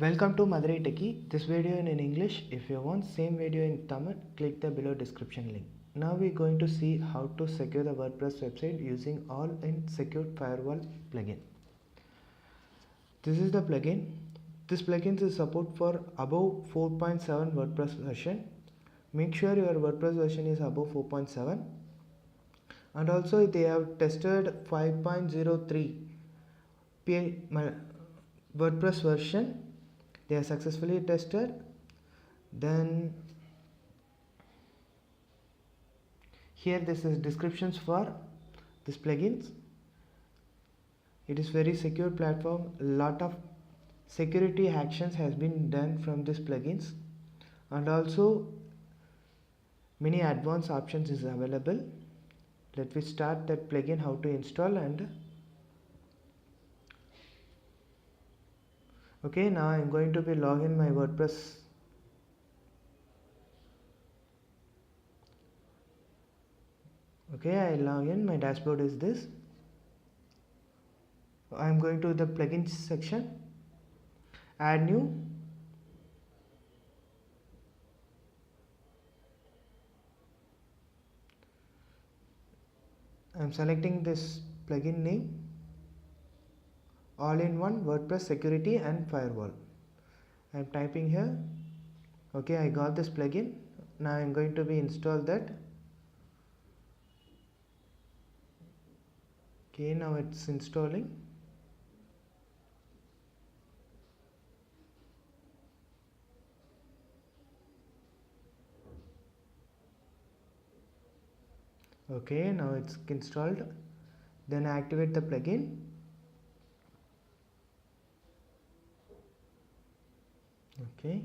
Welcome to Madurai Techie. This video in English. If you want same video in Tamil, click the below description link. Now we're going to see how to secure the WordPress website using all-in secure firewall plugin. This is the plugin. This plugin is support for above 4.7 WordPress version. Make sure your WordPress version is above 4.7, and also they have tested 5.03 WordPress version. They are successfully tested. Then here this is descriptions for this plugins. It is very secure platform. A lot of security actions has been done from this plugins, and also many advanced options is available. Let me start that plugin, how to install. And okay, now I'm going to be log in my WordPress. Okay, I log in. My dashboard is this. I'm going to the plugins section, add new. I'm selecting this plugin name, all-in-one WordPress security and firewall. I'm typing here. Okay, I got this plugin. Now I'm going to be install that. Okay, now it's installing. Okay, now it's installed. Then activate the plugin. Okay,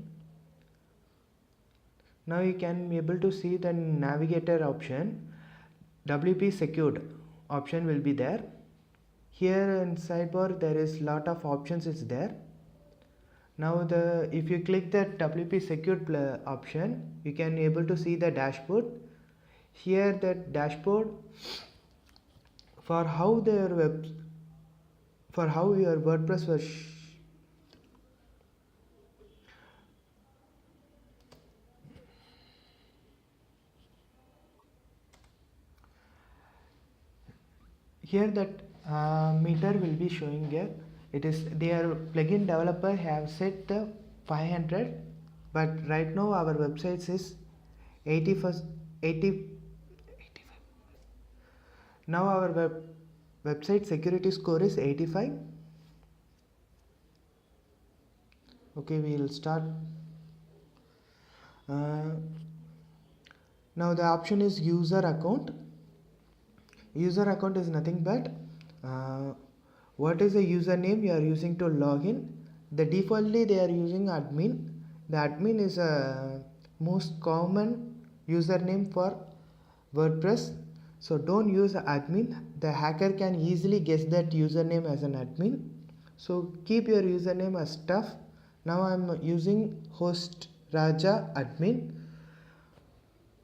now you can be able to see the navigator option. WP secured option will be there. Here in sidebar there is lot of options is there. Now if you click that WP secured option, you can able to see the dashboard. Here that dashboard for how your WordPress was here that meter will be showing here. It is their plugin developer have set the 500, but right now our website is 85. Now our website security score is 85. Okay, we will start. Now the option is user account. User account is nothing but what is the username you are using to log in. The defaultly they are using admin. The admin is a most common username for WordPress, so don't use admin. The hacker can easily guess that username as an admin, so keep your username as tough. Now I'm using host Raja admin.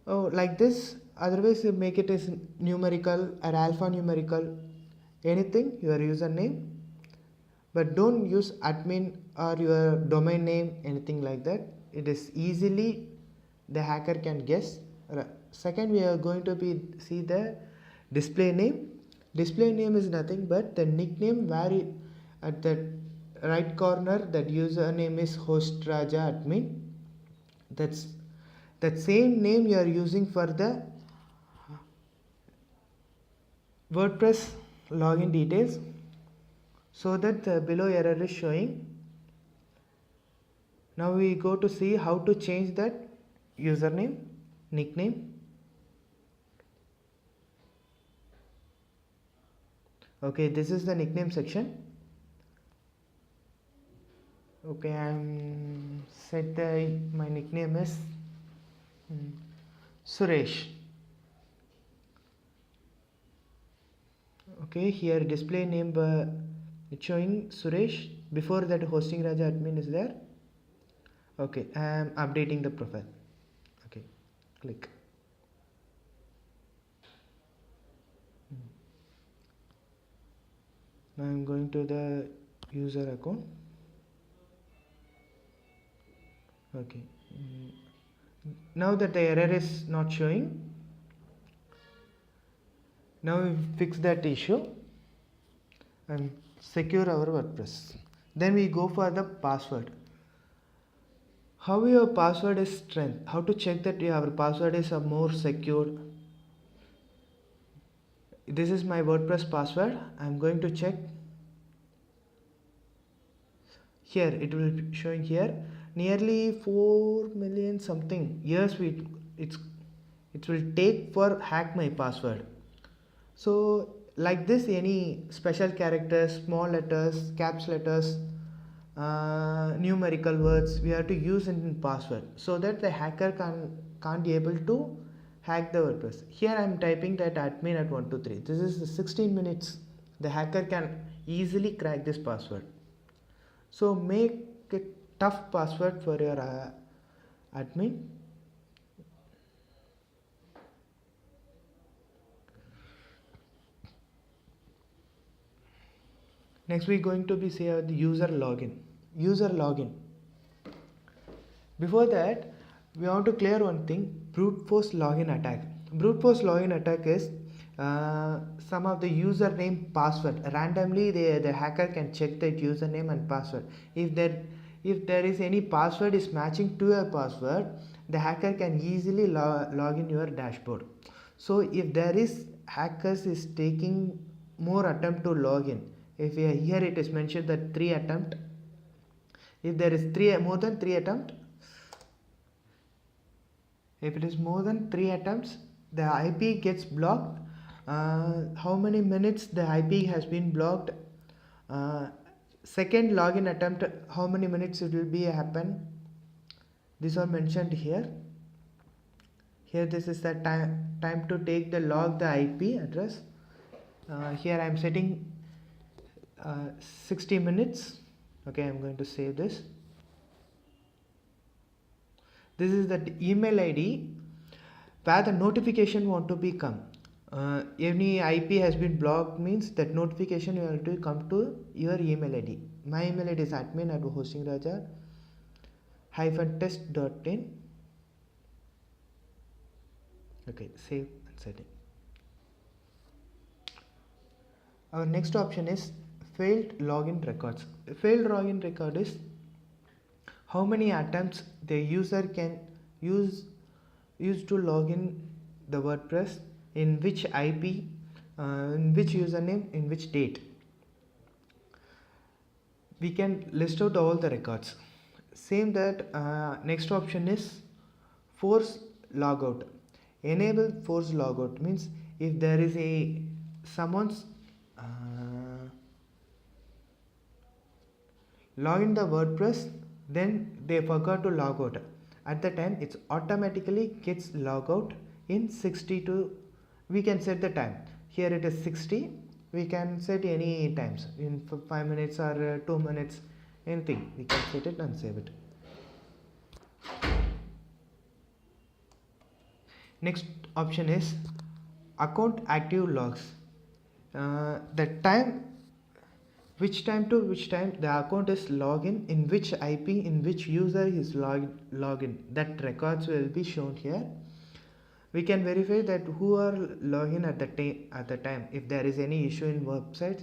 Oh, like this. Otherwise you make it as numerical or alphanumerical, anything your username, but don't use admin or your domain name, anything like that. It is easily the hacker can guess. Second, we are going to be see the display name. Display name is nothing but the nickname where at the right corner that username is host Raja admin. That's that same name you are using for the WordPress login details, so that the below error is showing. Now we go to see how to change that username, nickname. Okay, this is the nickname section. Okay, I'm set my nickname is Suresh. Okay, here display name it's showing Suresh. Before that hosting Raja admin is there. Okay, I am updating the profile. Okay, click. Now I am going to the user account. Okay. Now that the error is not showing, now we fix that issue and secure our WordPress. Then we go for the password. How your password is strength? How to check that your password is more secure? This is my WordPress password. I'm going to check. Here it will be showing here nearly 4 million something years it will take for hack my password. So like this, any special characters, small letters, caps letters, numerical words we have to use in password so that the hacker can't be able to hack the WordPress. Here I am typing that admin at 123. This is the 16 minutes. The hacker can easily crack this password. So make a tough password for your admin. Next we're going to be say the user login. User login. Before that, we want to clear one thing: brute force login attack. Brute force login attack is some of the username password randomly. The hacker can check that username and password. If there is any password is matching to your password, the hacker can easily log in your dashboard. So if there is hackers is taking more attempt to log in, if here it is mentioned that 3 attempt, if there is more than 3 attempt, if it is more than 3 attempts, the IP gets blocked. How many minutes the IP has been blocked, second login attempt, how many minutes it will be happen, these are mentioned here. Here this is the time to take the log the IP address. Here I am setting 60 minutes. Okay, I am going to save this. This is the email ID where the notification want to be come. Any IP has been blocked means that notification will have to come to your email ID. My email ID is admin@hostingraja-test.in. Okay, save and setting. Our next option is failed login records. Failed login record is how many attempts the user can use to log in the WordPress, in which IP, in which username, in which date. We can list out all the records. Same that next option is force logout. Enable force logout means if there is someone's log in the WordPress, then they forgot to log out. At the time it's automatically gets log out in 60 to, we can set the time. Here it is 60. We can set any times in 5 minutes or 2 minutes, anything. We can set it and save it. Next option is account active logs. The time, which time to which time the account is login, in which IP, in which user is login, that records will be shown here. We can verify that who are login at the time. If there is any issue in websites,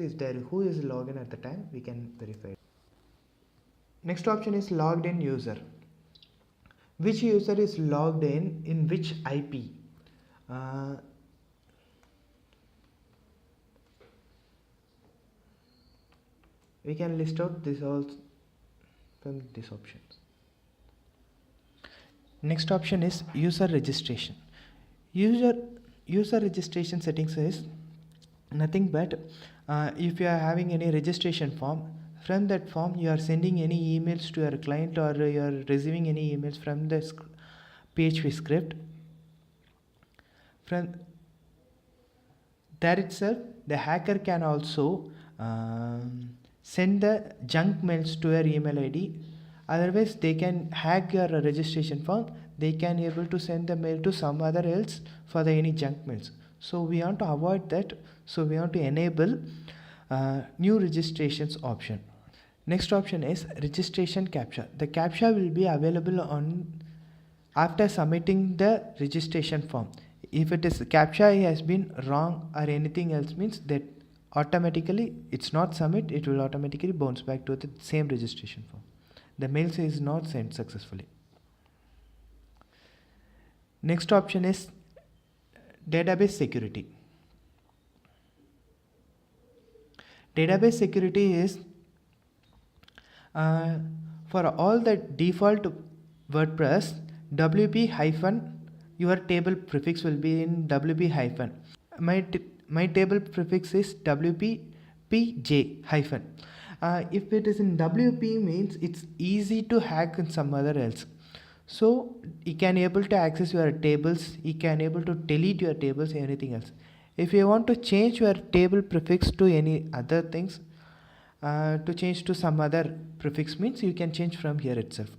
who is login at the time, we can verify. Next option is logged in user. Which user is logged in which IP. We can list out this all from these options. Next option is user registration. User registration settings is nothing but if you are having any registration form, from that form you are sending any emails to your client, or you are receiving any emails from the PHP script. From that itself, the hacker can also send the junk mails to your email ID. Otherwise they can hack your registration form. They can able to send the mail to some other else for the any junk mails. So we want to avoid that. So we want to enable new registrations option. Next option is registration captcha. The captcha will be available on after submitting the registration form. If it is captcha has been wrong or anything else, means that automatically it's not submit, it will automatically bounce back to the same registration form. The mail is not sent successfully. Next option is database security. Database security is for all the default WordPress, WP hyphen, your table prefix will be in WP hyphen. My table prefix is WP PJ hyphen. If it is in WP, means it's easy to hack in some other else. So you can able to access your tables, you can able to delete your tables, anything else. If you want to change your table prefix to any other things, to change to some other prefix, means you can change from here itself.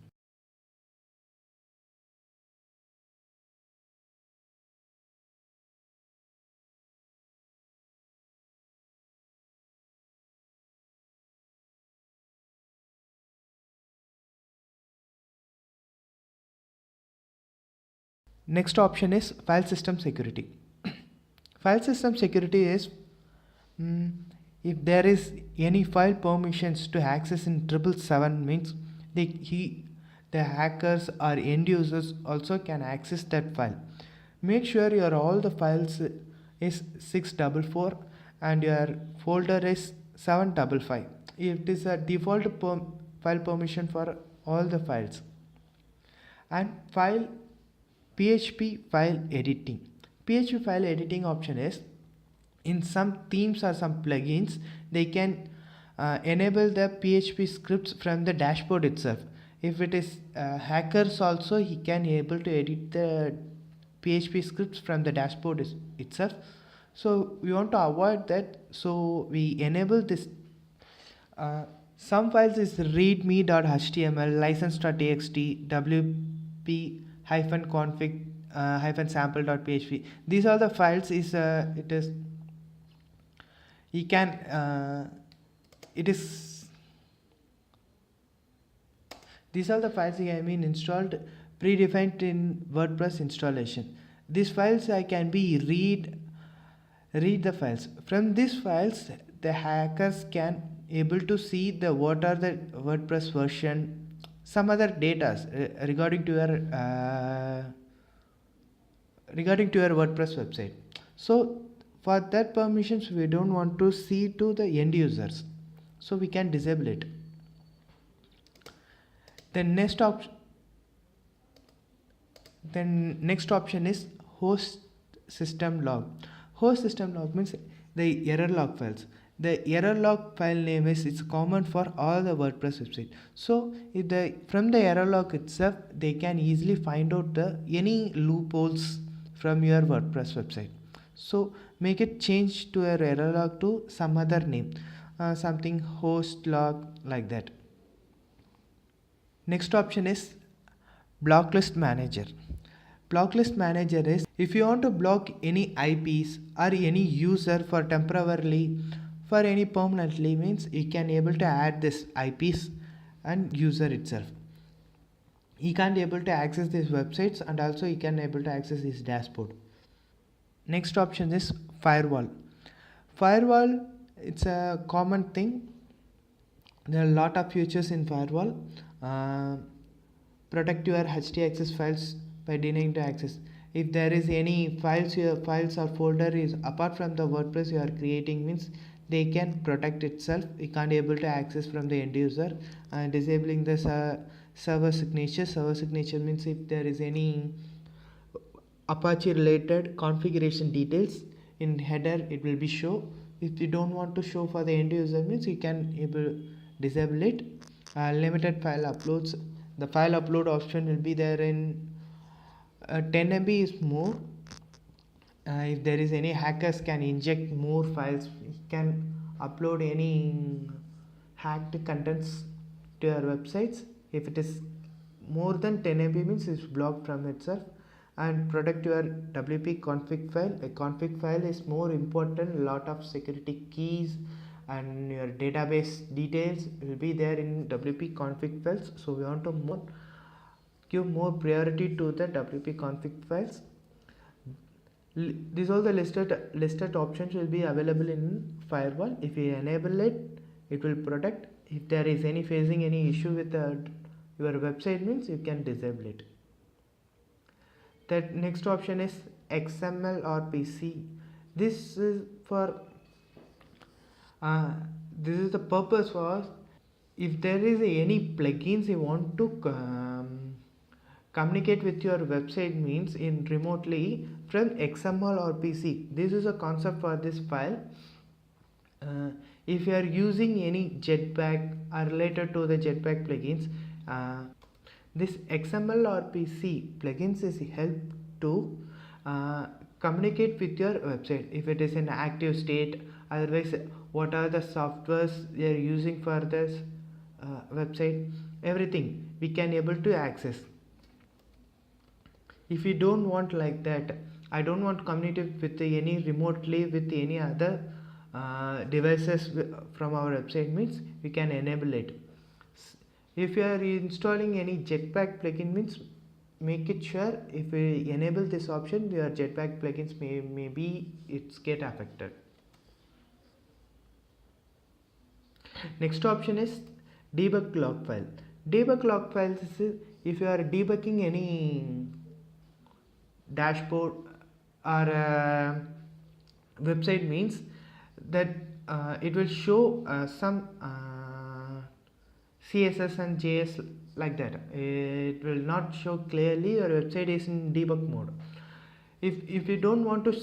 Next option is file system security. File system security is if there is any file permissions to access in 777, means the hackers or end users also can access that file. Make sure your all the files is 644 and your folder is 755. It is a default file permission for all the files. And PHP file editing. PHP file editing option is in some themes or some plugins, they can enable the PHP scripts from the dashboard itself. If it is hackers also, he can able to edit the PHP scripts from the dashboard itself. So we want to avoid that, so we enable this. Some files is readme.html, license.txt, wp-config -sample.php. These are the files is it is you can these are the files installed predefined in WordPress installation. These files can be read the files. From these files, the hackers can able to see the what are the WordPress version, some other data regarding to your WordPress website. So for that permissions, we don't want to see to the end users, so we can disable it. Then next option is host system log. Host system log means the error log files. The error log file name it's common for all the WordPress website. So if from the error log itself, they can easily find out any loopholes from your WordPress website. So make it change to your error log to some other name, something host log, like that. Next option is blocklist manager. Blocklist manager is if you want to block any IPs or any user for temporarily, for any permanently, means you can able to add this IPs and user itself. He can't able to access these websites, and also he can able to access his dashboard. Next option is firewall. Firewall, it's a common thing. There are a lot of features in firewall. Protect your htaccess files by denying the access. If there is any files or folder is apart from the WordPress you are creating, means they can protect itself. You can't able to access from the end user. Disabling the server signature. Server signature means if there is any Apache related configuration details in header, it will be show. If you don't want to show for the end user, means you can able disable it. Limited file uploads. The file upload option will be there in 10 MB is more. If there is any hackers can inject more files, can upload any hacked contents to your websites. If it is more than 10 MB, means it's blocked from itself. And protect your WP config file. A config file is more important. Lot of security keys and your database details will be there in WP config files. So we want to give more priority to the WP config files. These all the listed options will be available in firewall. If you enable it, it will protect. If there is any facing any issue with your website, means you can disable it. The next option is XML or PC. This is for this is the purpose for if there is any plugins you want to communicate with your website, means in remotely from XML or PC. This is a concept for this file. If you are using any Jetpack or related to the Jetpack plugins, this XML or PC plugins is help to communicate with your website if it is in active state. Otherwise, what are the softwares they are using for this website, everything we can able to access. If you don't want like that, I don't want to communicate with any remotely with any other devices from our website, means we can enable it. If you are installing any Jetpack plugin, means make it sure if we enable this option, your Jetpack plugins maybe it's get affected. Next option is debug log file. Debug log files is if you are debugging any dashboard or website, means that it will show some CSS and JS like that. It will not show clearly your website is in debug mode. If you don't want to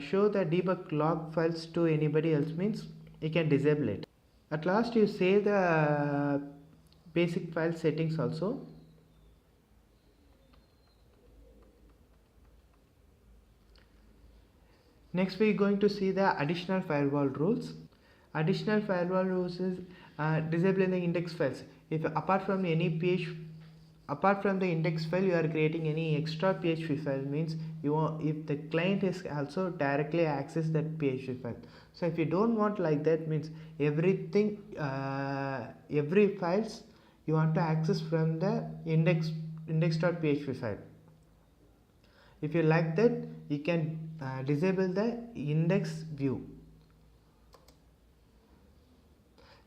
show the debug log files to anybody else, means you can disable it. At last, you save the basic file settings also. Next, we are going to see the additional firewall rules. Additional firewall rules is disabling the index files. If apart from the index file you are creating any extra PHP file, means you want, if the client is also directly access that PHP file. So if you don't want like that, means everything every files you want to access from the index.php file. If you like that, you can disable the index view.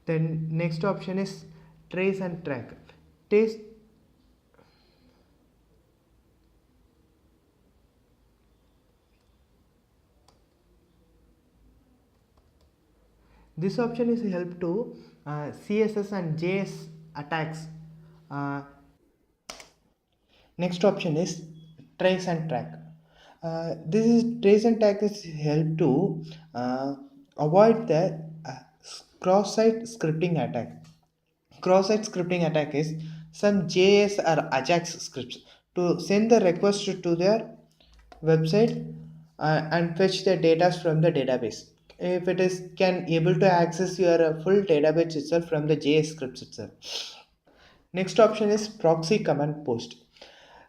Then next option is trace and track. This option is help to CSS and JS attacks. Next option is trace and track. This is trace and track is help to avoid the cross-site scripting attack. Cross-site scripting attack is some JS or Ajax scripts to send the request to their website and fetch the data from the database. If it is can able to access your full database itself from the JS scripts itself. Next option is proxy command post.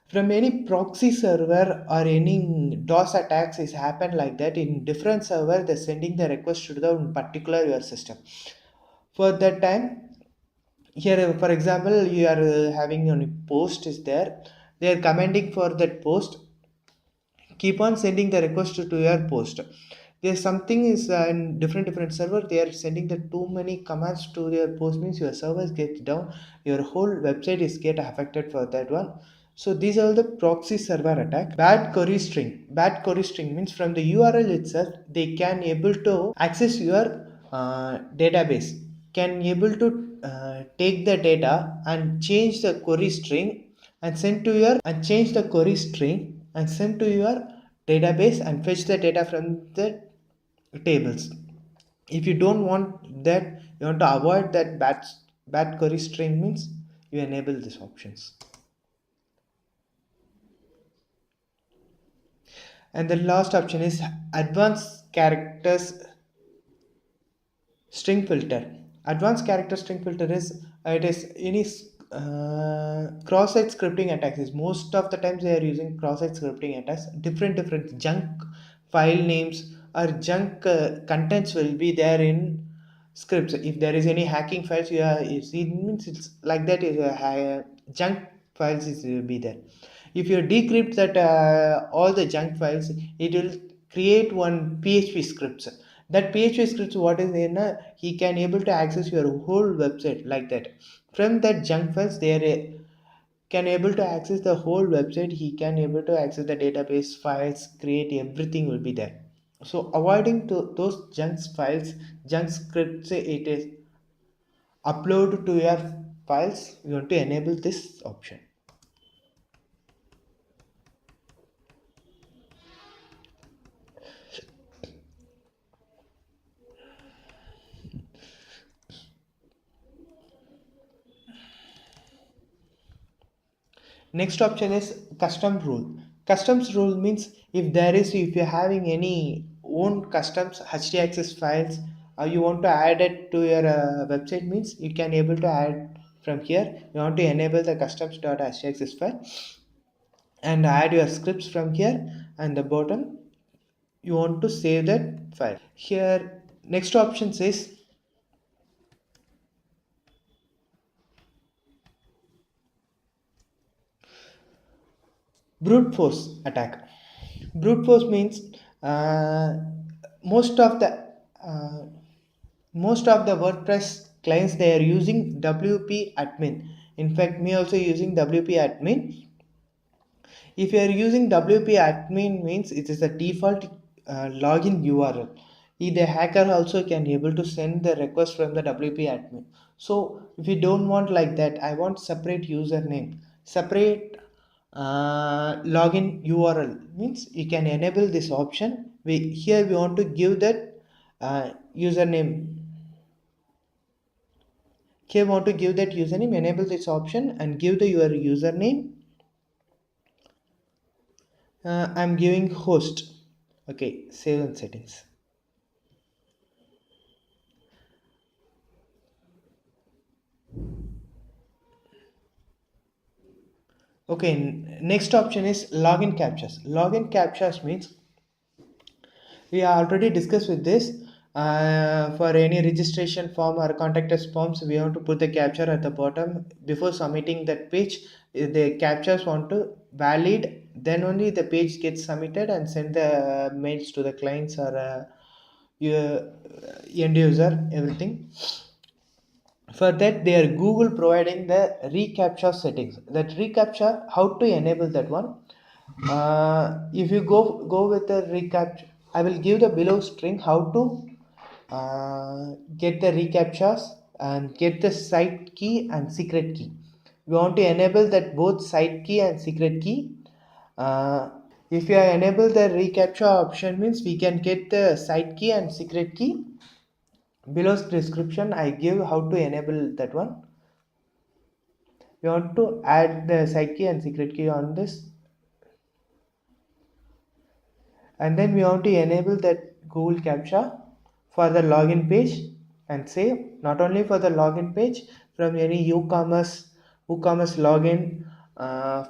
From any proxy server or any DOS attacks is happen like that in different server, they're sending the request to the particular your system. For that time, here for example, you are having a post is there, they are commanding for that post, keep on sending the request to your post. There's something is in different server, they are sending the too many commands to their post, means your servers get down, your whole website is get affected for that one. So these are the proxy server attack. Bad query string means from the URL itself they can able to access your database, can able to take the data and change the query string and send to your change the query string and send to your database and fetch the data from the tables. If you don't want that, you want to avoid that bad query string, means you enable these options. And the last option is advanced characters string filter. Advanced character string filter is it is any cross-site scripting attacks. Is most of the times they are using cross-site scripting attacks. Different junk file names or junk contents will be there in scripts. If there is any hacking files, it means it's like that is junk files is will be there. If you decrypt that all the junk files, it will create one PHP scripts. That PHP scripts, what is in he can able to access your whole website like that. From that junk files, they are can able to access the whole website. He can able to access the database files, create everything will be there. So avoiding to those junk files, junk scripts, it is upload to your files, you want to enable this option. Next option is custom rule. Customs rule means if you're having any own customs htaccess files, you want to add it to your website, means you can able to add from here. You want to enable the customs.htaccess file and add your scripts from here, and the bottom you want to save that file here. Next option says brute force attack. Brute force means uh, most of the uh, most of the WordPress clients, they are using WP admin. In fact, me also using WP admin. If you are using WP admin, means it is a default login URL. The hacker also can able to send the request from the WP admin. So if you don't want like that, I want separate username, separate login URL, means you can enable this option. We want to give that username. Here want to give that username, enable this option and give the your username. I'm giving host. Okay, save and settings. Okay, next option is login captchas. Login captchas means we already discussed with this. For any registration form or contact us forms, we want to put the captcha at the bottom before submitting that page. If the captchas want to valid, then only the page gets submitted and send the mails to the clients or your end user, everything. For that, they are Google providing the reCAPTCHA settings. That reCAPTCHA, how to enable that one? If you go with the reCAPTCHA, I will give the below string how to get the reCAPTCHAs and get the site key and secret key. We want to enable that both site key and secret key. If you enable the reCAPTCHA option, means we can get the site key and secret key. Below description I give how to enable that one. You want to add the site key and secret key on this, and then we want to enable that Google captcha for the login page and save. Not only for the login page, from any WooCommerce login,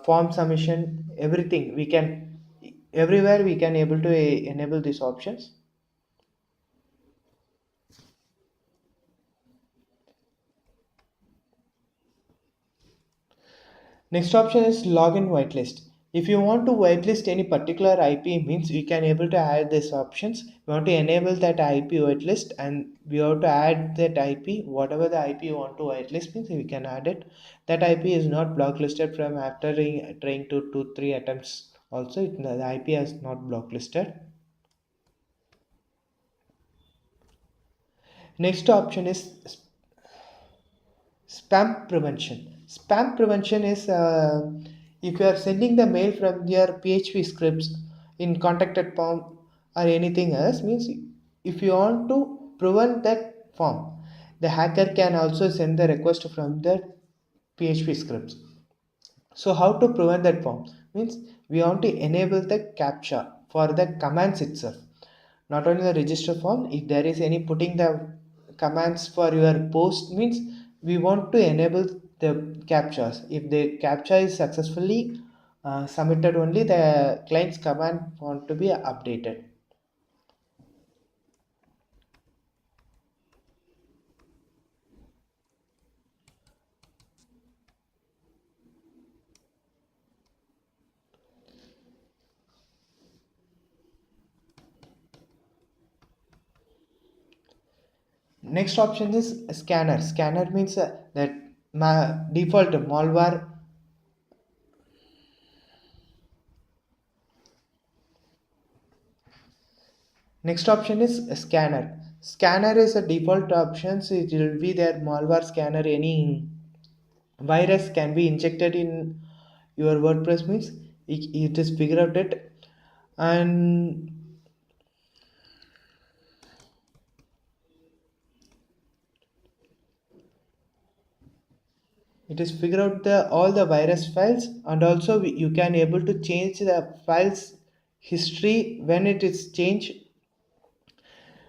form submission, everything we can, everywhere we can able to enable these options. Next option is login whitelist. If you want to whitelist any particular IP, means we can able to add these options. We want to enable that IP whitelist and we have to add that IP. Whatever the IP you want to whitelist means we can add it. That IP is not blacklisted from after trying to 2-3 attempts. Also, the IP is not blacklisted. Next option is spam prevention. Spam prevention is if you are sending the mail from your PHP scripts in contacted form or anything else, means if you want to prevent that form, the hacker can also send the request from the PHP scripts. So how to prevent that form, means we want to enable the captcha for the commands itself. Not only the register form, if there is any putting the commands for your post, means we want to enable the captchas. If the captcha is successfully submitted, only the client's command want to be updated. Next option is scanner. Scanner means that default malware. Next option is scanner. Scanner is a default option, so it will be there malware scanner. Any virus can be injected in your WordPress means it is figure out it, and it is figure out the all the virus files, and also you can able to change the files history when it is changed,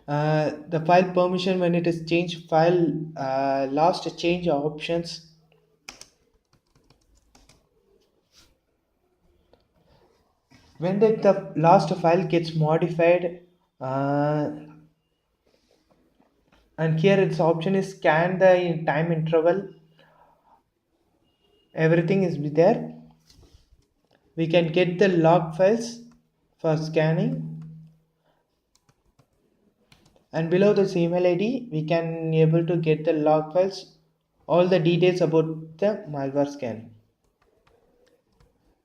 the file permission when it is changed, file last change options. When the last file gets modified, uh, and here its option is scan the time interval, everything is there. We can get the log files for scanning, and below this email id we can able to get the log files, all the details about the malware scan.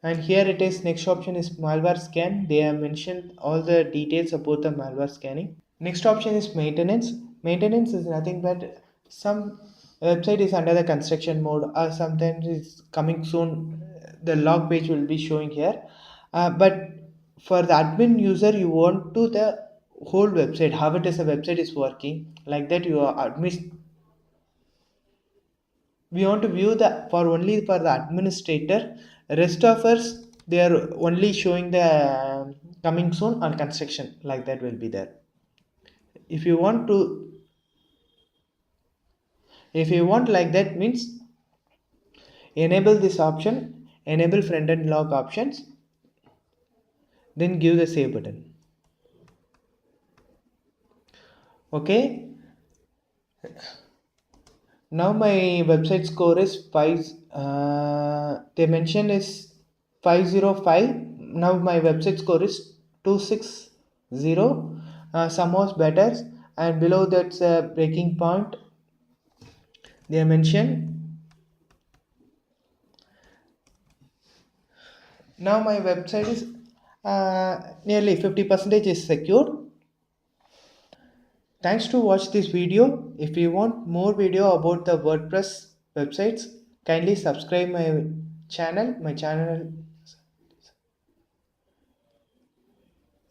And here it is, next option is malware scan. They have mentioned all the details about the malware scanning. Next option is maintenance. Maintenance is nothing but some website is under the construction mode, or sometimes it's coming soon, the log page will be showing here. But for the admin user, you want to the whole website, how it is a website is working, like that you are admin. We want to view the for only for the administrator. Rest of us, they are only showing the coming soon or construction, like that will be there. If you want to, if you want like that means enable this option, enable front end log options, then give the save button. Okay, now my website score is 5, they mention is 505. Now my website score is 260, somehow better. And below that's a breaking point, they mention. Now my website is nearly 50% is secured. Thanks to watch this video. If you want more video about the WordPress websites, kindly subscribe my channel.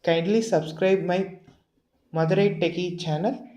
Kindly subscribe my Madurai Techie channel.